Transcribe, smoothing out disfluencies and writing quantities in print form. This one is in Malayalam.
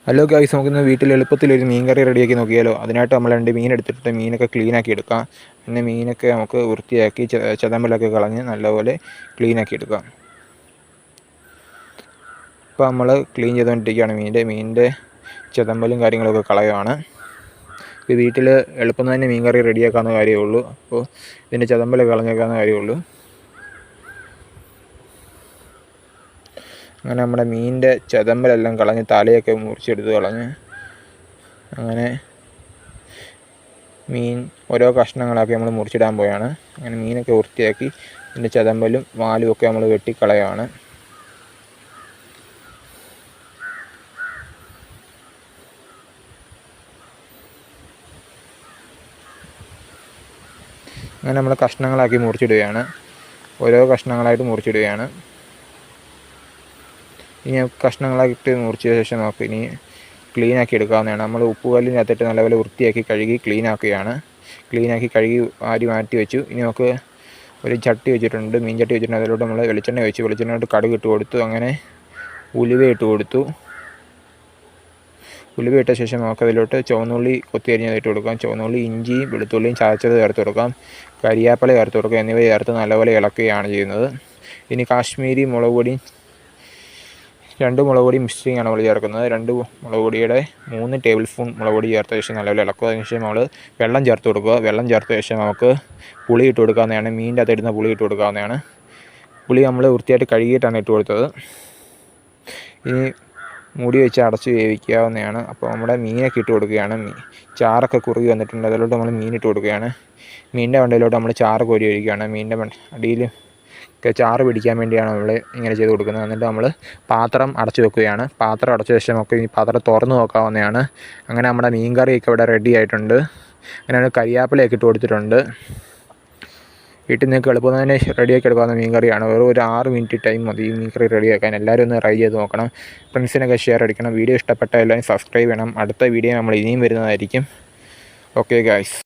ഹലോ ഗൈസ്, നമുക്കിന്ന് വീട്ടിൽ എളുപ്പത്തിലൊരു മീൻ കറി റെഡിയാക്കി നോക്കിയാലോ. അതിനായിട്ട് നമ്മൾ 2 മീൻ എടുത്തിട്ട് മീനൊക്കെ ക്ലീനാക്കി എടുക്കാം. പിന്നെ മീനൊക്കെ നമുക്ക് വൃത്തിയാക്കി ചതമ്പലൊക്കെ കളഞ്ഞ് നല്ലപോലെ ക്ലീനാക്കി എടുക്കാം. ഇപ്പോൾ നമ്മൾ ക്ലീൻ ചെയ്തുകൊണ്ടിരിക്കുകയാണ്. മീനിൻ്റെ ചതമ്പലും കാര്യങ്ങളൊക്കെ കളയുകയാണ്. ഇപ്പോൾ വീട്ടിൽ എളുപ്പം തന്നെ മീൻ കറി റെഡിയാക്കാവുന്ന കാര്യമേ ഉള്ളൂ. അപ്പോൾ ഇതിൻ്റെ ചതമ്പലൊക്കെ കളഞ്ഞേക്കാവുന്ന കാര്യമേ ഉള്ളൂ. അങ്ങനെ നമ്മുടെ മീനിൻ്റെ ചതമ്പലെല്ലാം കളഞ്ഞ് തലയൊക്കെ മുറിച്ചെടുത്ത് കളഞ്ഞ് അങ്ങനെ മീൻ ഓരോ കഷ്ണങ്ങളാക്കി നമ്മൾ മുറിച്ചിടാൻ പോയാണ്. അങ്ങനെ മീനൊക്കെ വൃത്തിയാക്കി ഇതിൻ്റെ ചതമ്പലും വാലും ഒക്കെ നമ്മൾ വെട്ടിക്കളയാണ്. അങ്ങനെ നമ്മൾ കഷ്ണങ്ങളാക്കി മുറിച്ചിടുകയാണ്. ഓരോ കഷ്ണങ്ങളായിട്ട് മുറിച്ചിടുകയാണ്. ഇനി കഷ്ണങ്ങളായിട്ട് മുറിച്ച ശേഷം നമുക്ക് ഇനി ക്ലീനാക്കി എടുക്കാവുന്നതാണ്. നമ്മൾ ഉപ്പുകല്ലിനകത്തിട്ട് നല്ലപോലെ വൃത്തിയാക്കി കഴുകി ക്ലീനാക്കി കഴുകി മാറ്റി വെച്ചു. ഇനി നമുക്ക് ഒരു ചട്ടി വെച്ചിട്ടുണ്ട്, മീൻ ചട്ടി വെച്ചിട്ടുണ്ട്. അതിലോട്ട് നമ്മൾ വെളിച്ചെണ്ണ കടുക് ഇട്ട് കൊടുത്തു. അങ്ങനെ ഉലുവ ഇട്ട ശേഷം നമുക്കതിലോട്ട് ചുവന്നുള്ളി കൊത്തി അരിഞ്ഞതിട്ട് കൊടുക്കാം. ചുവന്നുള്ളി, ഇഞ്ചിയും വെളുത്തുള്ളിയും ചതച്ചത് ചേർത്ത് കൊടുക്കാം. കരിയാപ്പില ചേർത്ത് കൊടുക്കാം. എന്നിവ ചേർത്ത് നല്ലപോലെ ഇളക്കുകയാണ് ചെയ്യുന്നത്. ഇനി കാശ്മീരി മുളക് പൊടി 2 മുളക് പൊടി മിക്സിംഗ് ആണ് നമ്മൾ ചേർക്കുന്നത്. 2 മുളക് പൊടിയുടെ 3 ടേബിൾ സ്പൂൺ മുളക് പൊടി ചേർത്ത ശേഷം നല്ലപോലെ ഇളക്കുക. അതിനുശേഷം നമ്മൾ വെള്ളം ചേർത്ത് കൊടുക്കുക. വെള്ളം ചേർത്ത ശേഷം നമുക്ക് പുളി ഇട്ട് കൊടുക്കാവുന്നതാണ്. മീനിൻ്റെ അകത്ത് ഇടുന്ന പുളി ഇട്ട് കൊടുക്കാവുന്നതാണ്. പുളി നമ്മൾ വൃത്തിയായിട്ട് കഴുകിയിട്ടാണ് ഇട്ട് കൊടുത്തത്. ഇനി മൂടി വെച്ച് അടച്ച് വേവിക്കാവുന്നതാണ്. അപ്പോൾ നമ്മുടെ മീനൊക്കെ ഇട്ട് കൊടുക്കുകയാണ്. ചാറൊക്കെ കുറുകി വന്നിട്ടുണ്ട്. അതിലോട്ട് നമ്മൾ മീൻ ഇട്ട് കൊടുക്കുകയാണ്. മീനിൻ്റെ വണ്ടയിലോട്ട് നമ്മൾ ചാറ് കോരി ഒഴിക്കുകയാണ്. മീനിൻ്റെ അടിയിൽ ചാറ് പിടിക്കാൻ വേണ്ടിയാണ് നമ്മൾ ഇങ്ങനെ ചെയ്ത് കൊടുക്കുന്നത്. എന്നിട്ട് നമ്മൾ പാത്രം അടച്ചു വെക്കുകയാണ്. പാത്രം അടച്ച ശേഷം നമുക്ക് ഈ പാത്രം തുറന്ന് നോക്കാവുന്നതാണ്. അങ്ങനെ നമ്മുടെ മീൻ കറിയൊക്കെ ഇവിടെ റെഡി ആയിട്ടുണ്ട്. അങ്ങനെ കരിയാപ്പിലയൊക്കെ ഇട്ട് കൊടുത്തിട്ടുണ്ട്. വീട്ടിൽ നിങ്ങൾക്ക് എളുപ്പം തന്നെ റെഡിയാക്കി എടുക്കാവുന്ന മീൻ കറിയാണ്. വെറും ഒരു 6 മിനിറ്റ് ടൈം മതി ഈ മീൻ കറി റെഡിയാക്കാൻ. എല്ലാവരും ഒന്ന് ട്രൈ ചെയ്ത് നോക്കണം. ഫ്രണ്ട്സിനൊക്കെ ഷെയർ അടിക്കണം. വീഡിയോ ഇഷ്ടപ്പെട്ട എല്ലാവരും സബ്സ്ക്രൈബ് ചെയ്യണം. അടുത്ത വീഡിയോ നമ്മൾ ഇനിയും വരുന്നതായിരിക്കും. Okay guys.